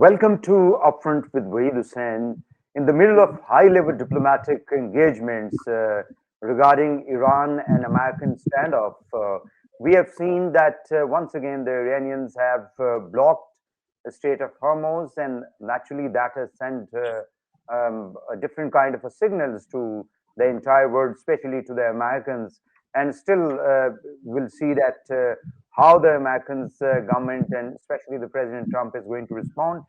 Welcome to Upfront with Waheed Hussain. In the middle of high-level diplomatic engagements regarding Iran and American standoff, we have seen that once again the Iranians have blocked the Strait of Hormuz, and naturally that has sent a different kind of a signals to the entire world, especially to the Americans. And still, we'll see that how the Americans government and especially the President Trump is going to respond.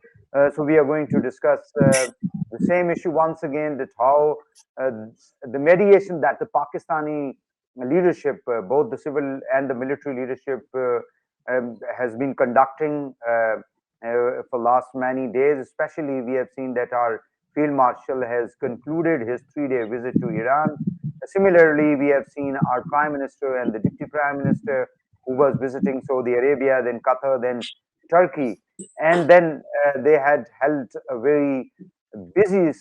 So we are going to discuss the same issue once again, that how uh, the mediation that the Pakistani leadership, both the civil and the military leadership, has been conducting for last many days. Especially, we have seen that our field marshal has concluded his 3-day visit to Iran. Similarly, we have seen our prime minister and the deputy prime minister who was visiting Saudi Arabia, then Qatar, then Turkey, and then they had held a very busy,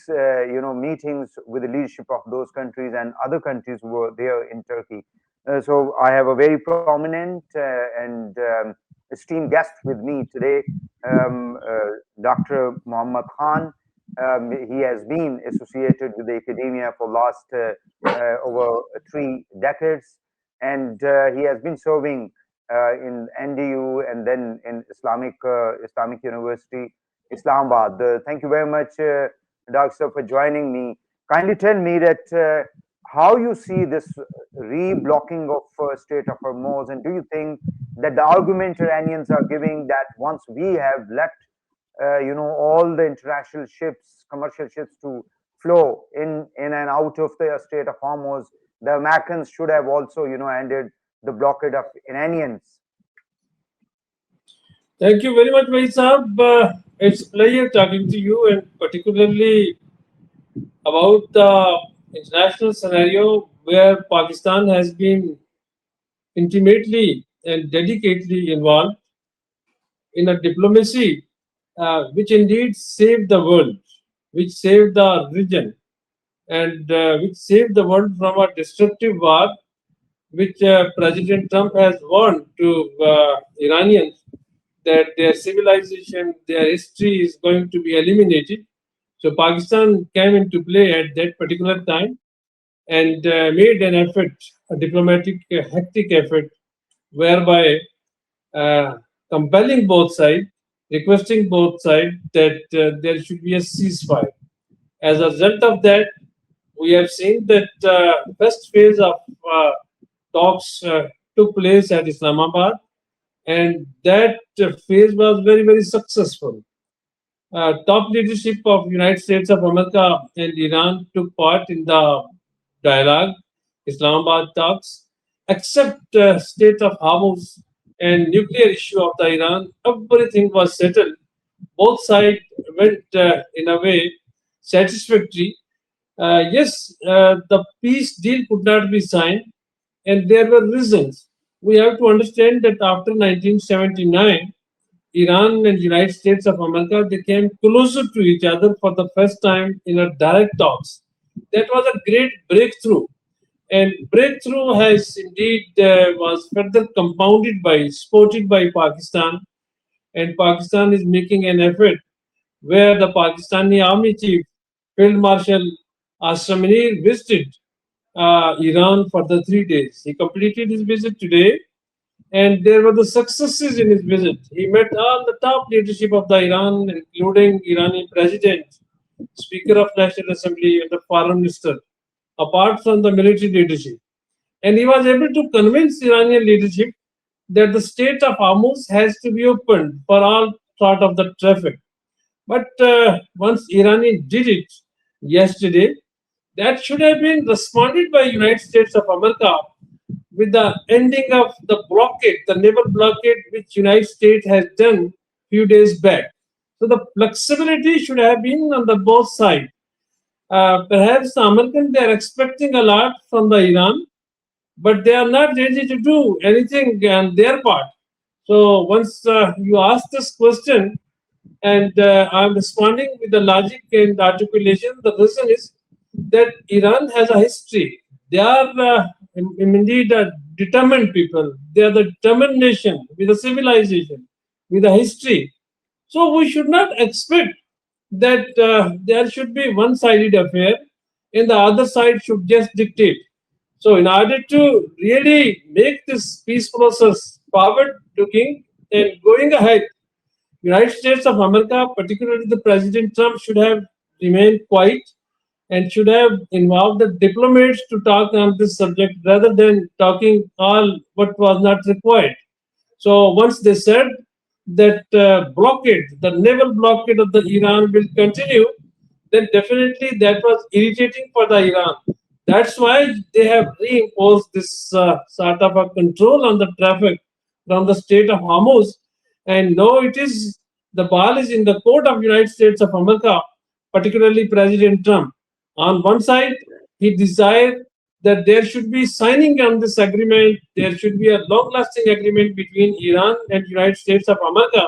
meetings with the leadership of those countries and other countries who were there in Turkey. So I have a very prominent and esteemed guest with me today, Dr. Muhammad Khan. He has been associated with the academia for last over 3 decades, and he has been serving in NDU and then in Islamic University, Islamabad. Thank you very much, Doctor, for joining me. Kindly tell me that how you see this re-blocking of Strait of Hormuz, and do you think that the argument Iranians are giving that once we have left, all the international ships, commercial ships to flow in and out of the Strait of Hormuz, the Americans should have also, ended the blockade of Iranians? Thank you very much, Bhai Saab. It's a pleasure talking to you, and particularly about the international scenario where Pakistan has been intimately and dedicatedly involved in a diplomacy which indeed saved the world, which saved the region, and which saved the world from a destructive war which President Trump has warned to Iranians that their civilization, their history is going to be eliminated. So Pakistan came into play at that particular time and made an effort, a diplomatic, hectic effort, whereby uh, compelling both sides, requesting both sides that there should be a ceasefire. As a result of that, we have seen that first phase of talks took place at Islamabad, and that phase was very, very successful. Top leadership of United States of America and Iran took part in the dialogue, Islamabad talks, except state of Hormuz and nuclear issue of the Iran. Everything was settled. Both sides went in a way satisfactory. Yes, the peace deal could not be signed, and there were reasons. We have to understand that after 1979, Iran and United States of America, they came closer to each other for the first time in a direct talks. That was a great breakthrough, and breakthrough has indeed was further compounded by, supported by Pakistan, and Pakistan is making an effort where the Pakistani Army Chief Field Marshal Ashraf visited Iran for the 3 days. He completed his visit today, and there were the successes in his visit. He met all the top leadership of the Iran, including Iranian President, Speaker of National Assembly, and the Foreign Minister, apart from the military leadership. And he was able to convince Iranian leadership that the Strait of Hormuz has to be opened for all sort of the traffic. But once Iranian did it yesterday, that should have been responded by United States of America with the ending of the blockade, the naval blockade, which United States has done few days back. So the flexibility should have been on the both sides. Perhaps the Americans, they are expecting a lot from the Iran, but they are not ready to do anything on their part. So once you ask this question, and I'm responding with the logic and articulation, the reason is that Iran has a history. They are indeed a determined people. They are the determined nation with a civilization, with a history. So we should not expect that there should be one-sided affair and the other side should just dictate. So in order to really make this peace process forward-looking and going ahead, United States of America, particularly the President Trump, should have remained quiet and should have involved the diplomats to talk on this subject rather than talking all what was not required. So once they said that blockade, the naval blockade of the Iran will continue, then definitely that was irritating for the Iran. That's why they have reimposed this sort of a control on the traffic from the Strait of Hormuz. And now it is the ball is in the court of United States of America, particularly President Trump. On one side, he desired that there should be signing on this agreement. There should be a long-lasting agreement between Iran and United States of America.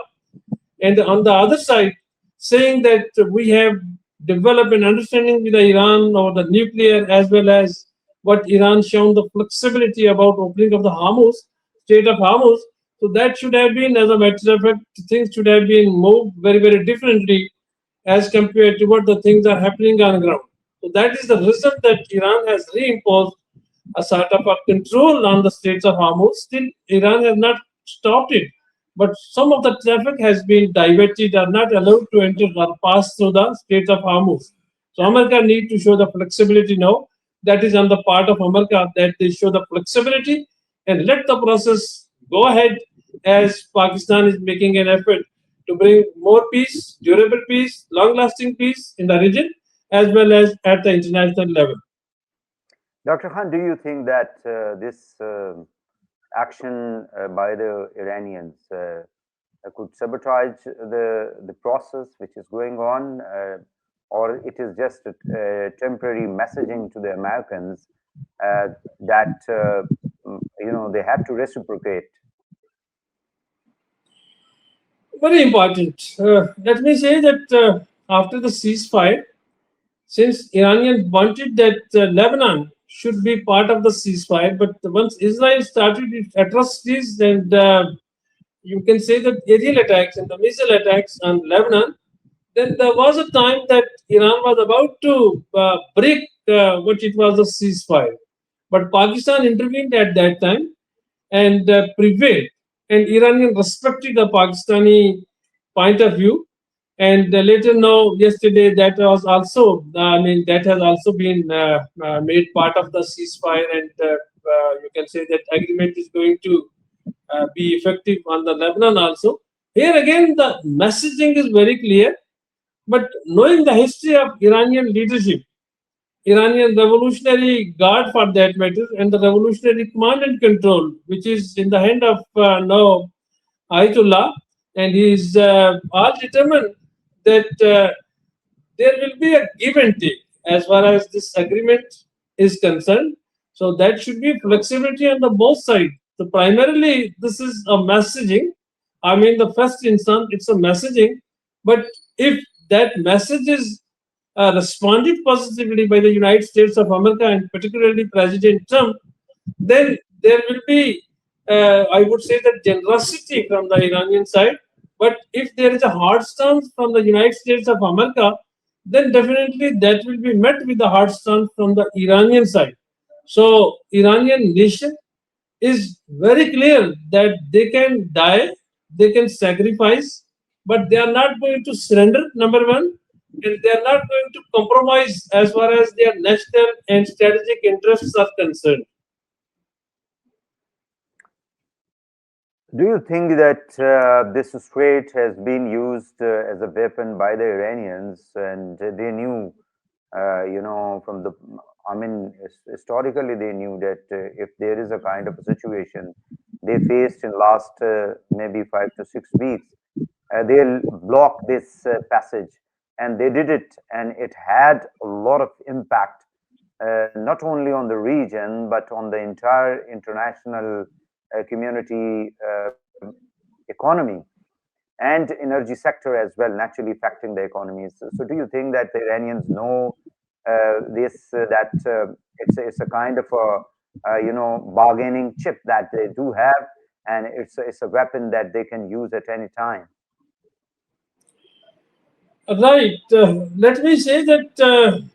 And on the other side, saying that we have developed an understanding with Iran or the nuclear as well as what Iran shown the flexibility about opening of the Hormuz, Strait of Hormuz. So that should have been, as a matter of fact, things should have been moved very, very differently as compared to what the things are happening on the ground. So that is the reason that Iran has reimposed a sort of a control on the Straits of Hormuz. Still, Iran has not stopped it, but some of the traffic has been diverted or not allowed to enter or pass through the Straits of Hormuz. So America need to show the flexibility now. That is on the part of America that they show the flexibility and let the process go ahead as Pakistan is making an effort to bring more peace, durable peace, long-lasting peace in the region as well as at the international level. Dr. Khan, do you think that this action by the Iranians could sabotage the process which is going on, or it is just a temporary messaging to the Americans that they have to reciprocate? Very important. Let me say that after the ceasefire, since Iranians wanted that Lebanon should be part of the ceasefire, but once Israel started its atrocities and you can say that aerial attacks and the missile attacks on Lebanon, then there was a time that Iran was about to break what it was a ceasefire. But Pakistan intervened at that time and prevailed. And Iranian respected the Pakistani point of view. And later, now, yesterday, that was also, that has also been made part of the ceasefire, and you can say that agreement is going to be effective on the Lebanon also. Here again, the messaging is very clear, but knowing the history of Iranian leadership, Iranian Revolutionary Guard for that matter, and the Revolutionary Command and Control, which is in the hand of now Ayatollah, and he is all determined that there will be a give and take as far as this agreement is concerned. So that should be flexibility on the both sides. So primarily, this is a messaging. I mean, the first instance, it's a messaging. But if that message is responded positively by the United States of America and particularly President Trump, then there will be, I would say, that generosity from the Iranian side. But if there is a hard stance from the United States of America, then definitely that will be met with the hard stance from the Iranian side. So Iranian nation is very clear that they can die, they can sacrifice, but they are not going to surrender, number one, and they are not going to compromise as far as their national and strategic interests are concerned. Do you think that this strait has been used as a weapon by the Iranians, and they knew, from the, I mean, historically they knew that if there is a kind of a situation they faced in last maybe 5 to 6 weeks, they'll block this passage, and they did it, and it had a lot of impact, not only on the region but on the entire international community economy and energy sector as well, naturally affecting the economies. So do you think that the Iranians know this that it's a kind of a bargaining chip that they do have, and it's a weapon that they can use at any time? Right. Let me say that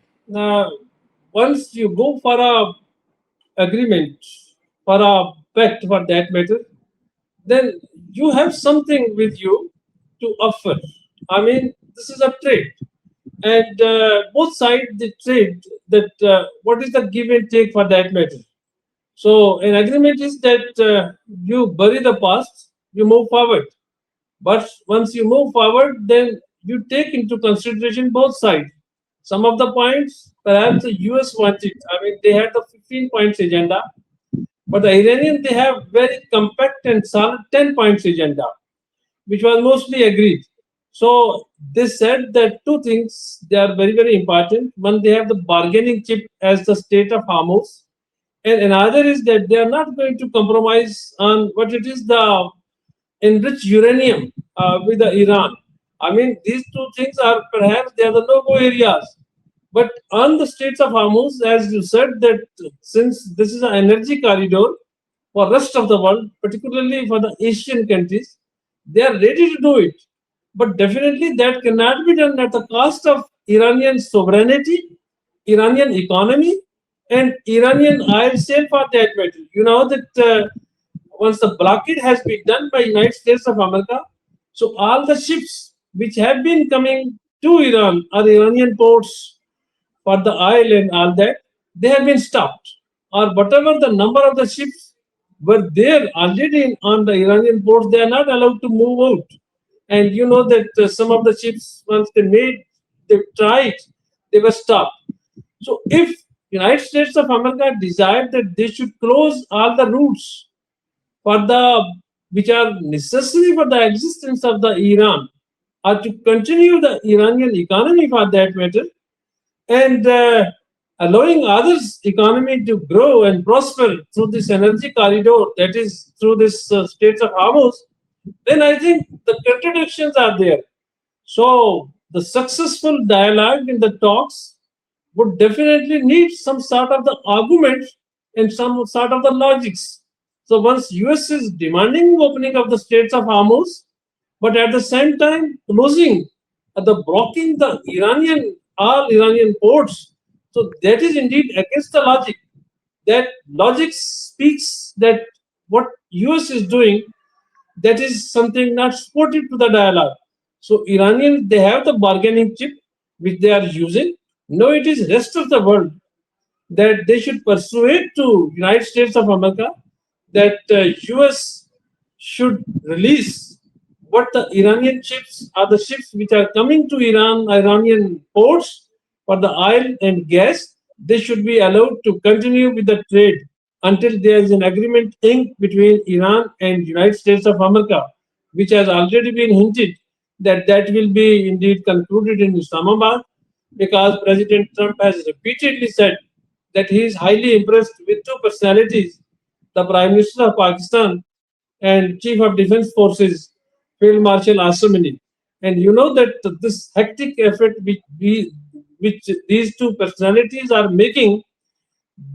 once you go for a agreement, for a pact for that matter, then you have something with you to offer. I mean, this is a trade, and both sides they trade that what is the give and take for that matter. So, an agreement is that you bury the past, you move forward. But once you move forward, then you take into consideration both sides. Some of the points, perhaps the US wanted. I mean, they had the 15 points agenda, but the Iranian they have very compact and solid 10 points agenda, which was mostly agreed. So they said that two things they are very very important. One, they have the bargaining chip as the Strait of Hormuz, and another is that they are not going to compromise on what it is the enriched uranium with the Iran. I mean, these two things are perhaps they are the no-go areas. But on the Straits of Hormuz, as you said, that since this is an energy corridor for rest of the world, particularly for the Asian countries, they are ready to do it. But definitely that cannot be done at the cost of Iranian sovereignty, Iranian economy, and Iranian oil sale for that matter. You know that once the blockade has been done by United States of America, so all the ships which have been coming to Iran or Iranian ports for the oil and all that, they have been stopped. Or whatever the number of the ships were there already on the Iranian ports, they are not allowed to move out. And you know that some of the ships, once they tried, they were stopped. So if United States of America desired that they should close all the routes for the which are necessary for the existence of the Iran or to continue the Iranian economy for that matter, and allowing others' economy to grow and prosper through this energy corridor, that is through this Straits of Hormuz, then I think the contradictions are there. So the successful dialogue in the talks would definitely need some sort of the argument and some sort of the logics. So once US is demanding opening of the Straits of Hormuz, but at the same time closing the blocking the Iranian all Iranian ports. So that is indeed against the logic. That logic speaks that what US is doing, that is something not supportive to the dialogue. So Iranians they have the bargaining chip which they are using. No, it is rest of the world that they should persuade to United States of America that US should release what the Iranian ships are the ships which are coming to Iranian ports for the oil and gas. They should be allowed to continue with the trade until there is an agreement inked between Iran and United States of America, which has already been hinted that that will be indeed concluded in Islamabad, because President Trump has repeatedly said that he is highly impressed with two personalities, the Prime Minister of Pakistan and Chief of Defense Forces, Field Marshal Assamini. And you know that this hectic effort which these two personalities are making,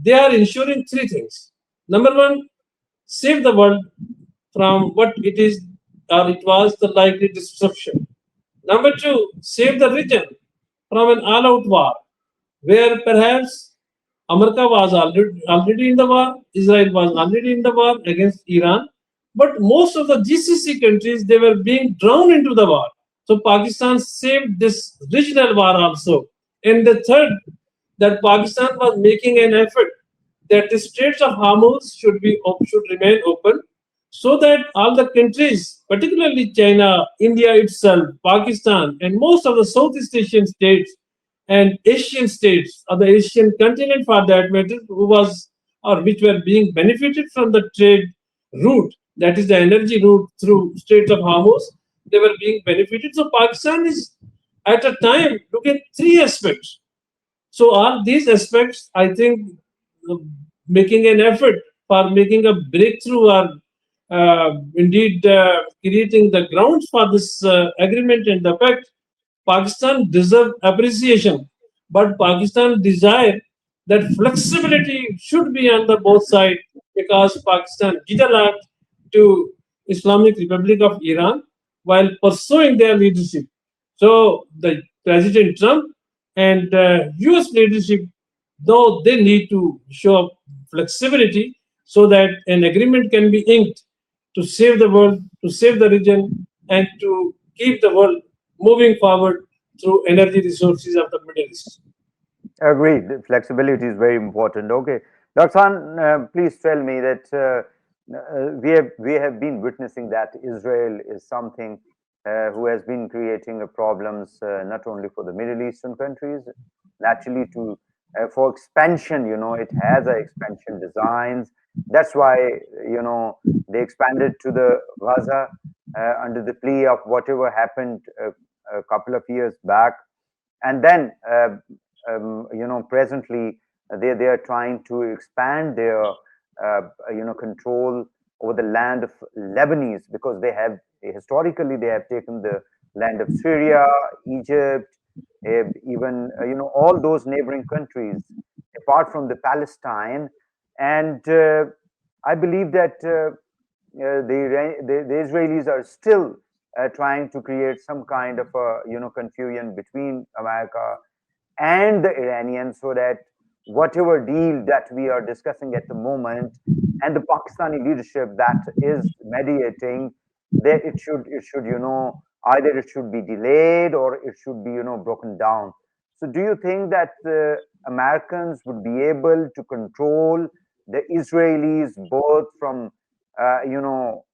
they are ensuring three things. Number one, save the world from what it is or it was the likely destruction. Number two, save the region from an all out war where perhaps America was already in the war, Israel was already in the war against Iran, but most of the GCC countries they were being drawn into the war. So Pakistan saved this regional war also. And the third, that Pakistan was making an effort that the Straits of Hormuz should remain open, so that all the countries, particularly China, India itself, Pakistan, and most of the Southeast Asian states and Asian states, or the Asian continent for that matter, who was or which were being benefited from the trade route, that is the energy route through Straits of Hormuz, they were being benefited. So Pakistan is at a time looking at three aspects. So all these aspects, I think, uh, making an effort for making a breakthrough or indeed creating the grounds for this agreement and the pact, Pakistan deserve appreciation, but Pakistan desire that flexibility should be on the both sides, because Pakistan did a lot to Islamic Republic of Iran while pursuing their leadership. So the President Trump and US leadership, though they need to show up flexibility so that an agreement can be inked to save the world, to save the region, and to keep the world moving forward through energy resources of the Middle East. Agreed. Flexibility is very important. Okay, Dr. Khan, please tell me that we have been witnessing that Israel is something who has been creating problems not only for the Middle Eastern countries, naturally to for expansion. It has a expansion designs. That's why they expanded to the Gaza under the plea of whatever happened a couple of years back, and then presently they are trying to expand their control over the land of Lebanese, because they have historically they have taken the land of Syria, Egypt, even all those neighboring countries apart from the Palestine. And I believe that the Israelis are still trying to create some kind of confusion between America and the Iranians, so that whatever deal that we are discussing at the moment and the Pakistani leadership that is mediating, that it should either it should be delayed or it should be broken down. So do you think that the Americans would be able to control the Israelis both from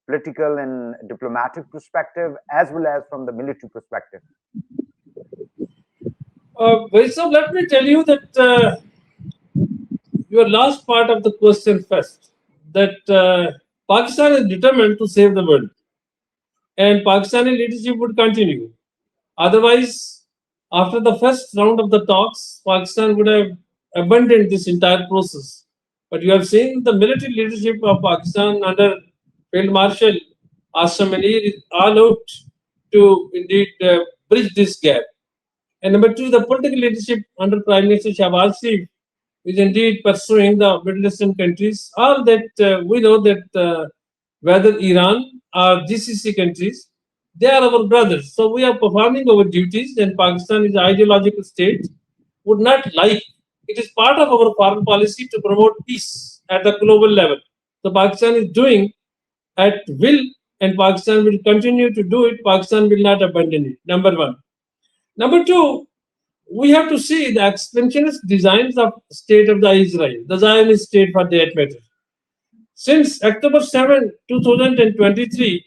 political and diplomatic perspective as well as from the military perspective? So let me tell you that your last part of the question first, that Pakistan is determined to save the world, and Pakistani leadership would continue. Otherwise, after the first round of the talks, Pakistan would have abandoned this entire process. But you have seen the military leadership of Pakistan under Field Marshal Aslam Ali is all out to indeed bridge this gap. And number two, the political leadership under Prime Minister Shahbaz Sharif is indeed pursuing the Middle Eastern countries. All that we know that whether Iran or GCC countries, they are our brothers. So we are performing our duties, and Pakistan is an ideological state, would not like. It is part of our foreign policy to promote peace at the global level. So Pakistan is doing at will, and Pakistan will continue to do it. Pakistan will not abandon it. Number one. Number two, we have to see the expansionist designs of state of the Israel, the Zionist state for that matter. Since October 7, 2023,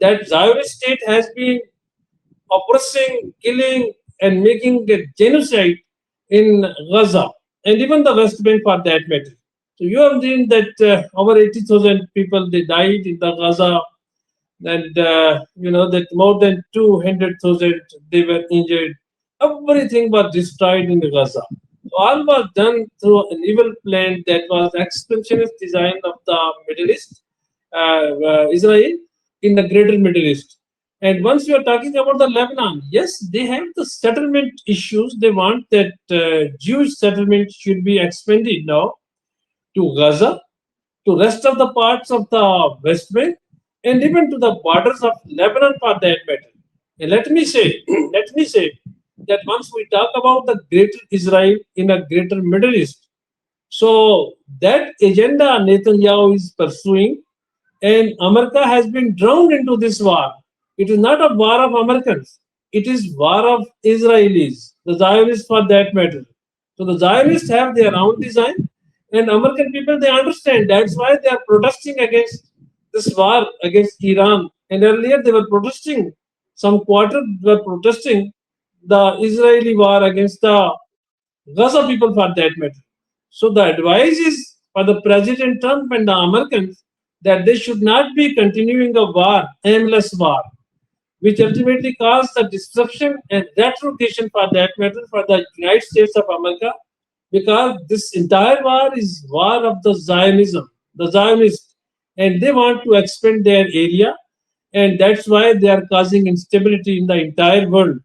that Zionist state has been oppressing, killing, and making a genocide in Gaza and even the West Bank for that matter. So you have seen that over 80,000 people they died in the Gaza, and that more than 200,000 they were injured. Everything was destroyed in Gaza. So all was done through an evil plan that was expansionist design of the Middle East, Israel in the greater Middle East. And once you are talking about the Lebanon, yes, they have the settlement issues. They want that Jewish settlement should be expanded now to Gaza, to rest of the parts of the West Bank, and even to the borders of Lebanon for that matter. And let me say, let me say that once we talk about the greater Israel in a greater Middle East, so that agenda Netanyahu is pursuing, and America has been drowned into this war. It is not a war of Americans. It is war of Israelis, the Zionists for that matter. So the Zionists have their own design, and American people, they understand. That's why they are protesting against this war against Iran. And earlier they were protesting, some quarter were protesting the Israeli war against the Gaza people for that matter. So the advice is for the President Trump and the Americans that they should not be continuing a war, aimless war, which ultimately caused the destruction and retrogression for that matter for the United States of America, because this entire war is war of the Zionism, the Zionists, and they want to expand their area, and that's why they are causing instability in the entire world.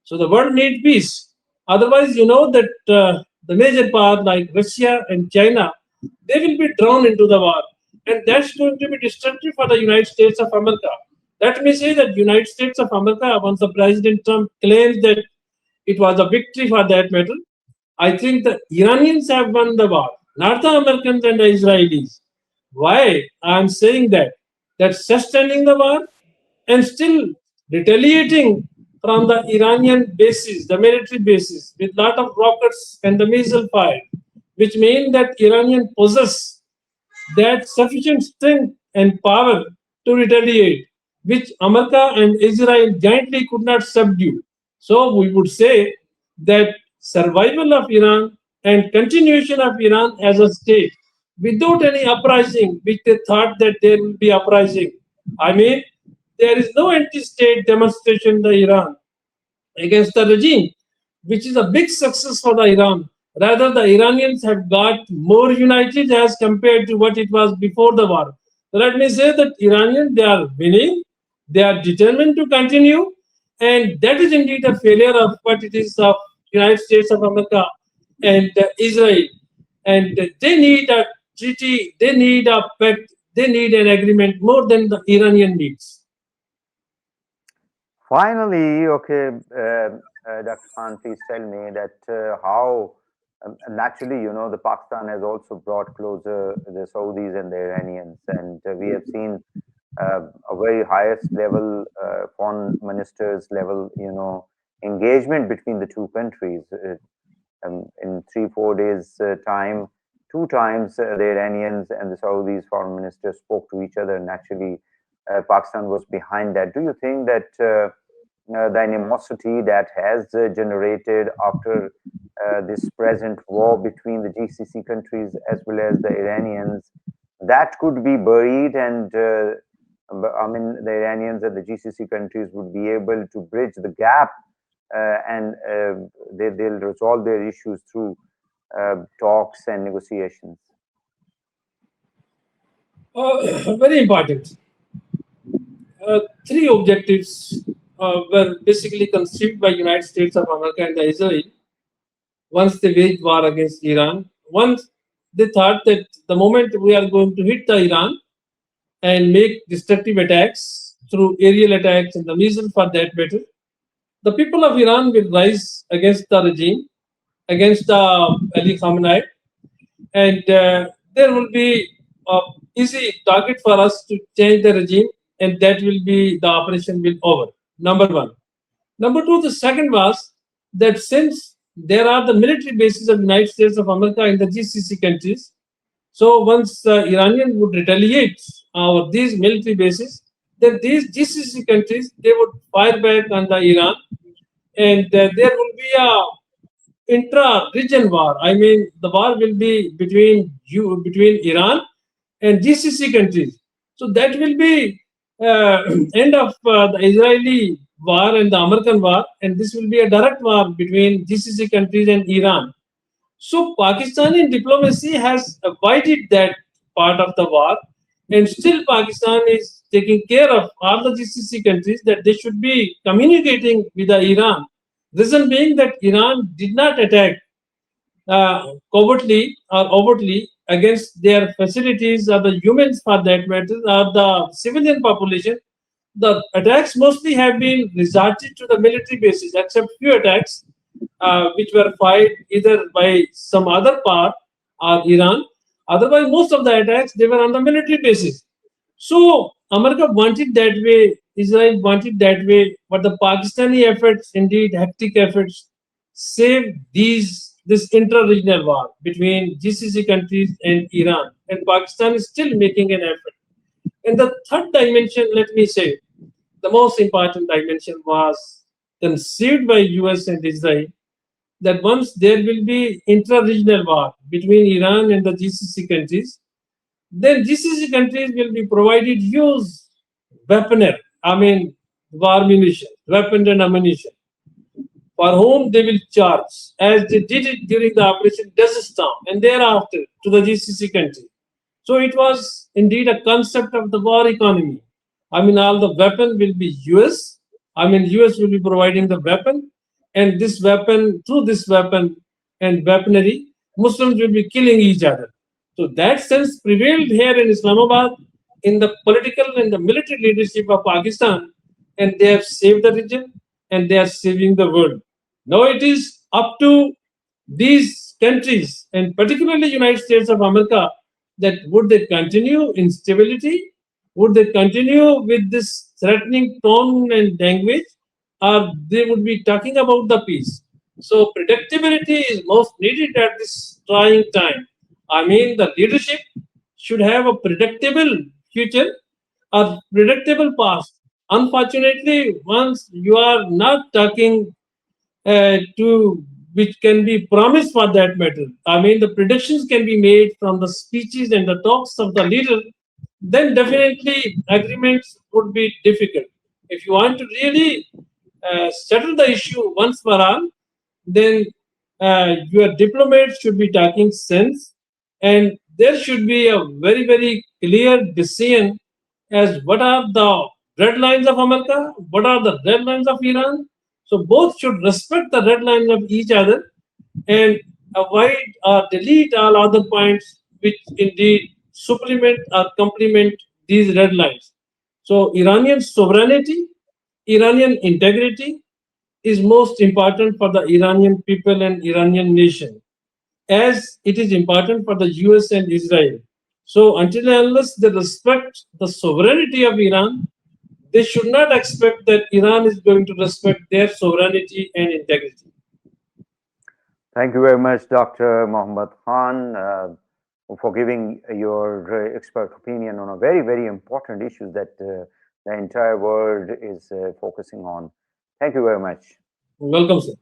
So the world needs peace. Otherwise, you know that the major power like Russia and China, they will be drawn into the war, and that's going to be destructive for the United States of America. Let me say that United States of America, once the President Trump claims that it was a victory for that matter, I think the Iranians have won the war, not the Americans and the Israelis. Why I'm saying that? That sustaining the war and still retaliating from the Iranian bases, the military bases, with lot of rockets and the missile fire, which mean that Iranian possess that sufficient strength and power to retaliate, which America and Israel jointly could not subdue. So we would say that survival of Iran and continuation of Iran as a state without any uprising, which they thought that there will be uprising. I mean, there is no anti-state demonstration in the Iran against the regime, which is a big success for the Iran. Rather, the Iranians have got more united as compared to what it was before the war. So let me say that Iranians, they are winning, they are determined to continue, and that is indeed a failure of what it is of United States of America and Israel. And they need a treaty, they need a pact, they need an agreement more than the Iranian needs. Finally, okay, Dr. Khan, please tell me that how naturally, the Pakistan has also brought closer the Saudis and the Iranians, and we have seen a very highest level foreign ministers level, engagement between the two countries. In 3-4 days time, two times the Iranians and the Saudis foreign ministers spoke to each other. Naturally, Pakistan was behind that. Do you think that the animosity that has generated after this present war between the GCC countries as well as the Iranians, that could be buried, and I mean, the Iranians and the GCC countries would be able to bridge the gap, and they'll resolve their issues through talks and negotiations? Very important. Three objectives were basically conceived by United States of America and Israel once they waged war against Iran. Once they thought that the moment we are going to hit the Iran and make destructive attacks through aerial attacks and the missile for that matter, the people of Iran will rise against the regime, against Ali Khamenei, and there will be an easy target for us to change the regime, and that will be the operation will over. Number one. Number two, the second was that since there are the military bases of the United States of America in the GCC countries, so once Iranian would retaliate over these military bases, then these GCC countries they would fire back on the Iran, and there will be a intra-region war. I mean, the war will be between Iran and GCC countries. So that will be end of the Israeli war and the American war, and this will be a direct war between GCC countries and Iran. So Pakistani diplomacy has avoided that part of the war, and still Pakistan is taking care of all the GCC countries that they should be communicating with the Iran. Reason being that Iran did not attack covertly or overtly against their facilities or the humans for that matter or the civilian population. The attacks mostly have been resorted to the military bases, except few attacks which were fired either by some other part or Iran. Otherwise, most of the attacks they were on the military bases. So America wanted that way, Israel wanted that way, but the Pakistani efforts, indeed hectic efforts, saved this intra-regional war between GCC countries and Iran, and Pakistan is still making an effort. And the third dimension, let me say, the most important dimension was conceived by US and Israel that once there will be intra-regional war between Iran and the GCC countries, then GCC countries will be provided huge weaponry, I mean war munition, weapons and ammunition, for whom they will charge, as they did it during the Operation Desert Storm and thereafter to the GCC country. So it was indeed a concept of the war economy. I mean, all the weapon will be US. I mean, US will be providing the weapon, and this weapon, through this weapon and weaponry, Muslims will be killing each other. So that sense prevailed here in Islamabad, in the political and the military leadership of Pakistan, and they have saved the region and they are saving the world. Now it is up to these countries, and particularly United States of America, that would they continue instability, would they continue with this threatening tone and language, or they would be talking about the peace. So predictability is most needed at this trying time. I mean, the leadership should have a predictable future, a predictable past. Unfortunately, once you are not talking to which can be promised for that matter. I mean, the predictions can be made from the speeches and the talks of the leader, then definitely agreements would be difficult. If you want to really settle the issue once for all, then your diplomats should be talking sense, and there should be a very, very clear decision as what are the red lines of America, what are the red lines of Iran. So both should respect the red lines of each other and avoid or delete all other points which indeed supplement or complement these red lines. So Iranian sovereignty, Iranian integrity is most important for the Iranian people and Iranian nation, as it is important for the US and Israel. So until and unless they respect the sovereignty of Iran, they should not expect that Iran is going to respect their sovereignty and integrity. Thank you very much, Dr. Mohammad Khan, for giving your expert opinion on a very, very important issue that the entire world is focusing on. Thank you very much. Welcome, sir.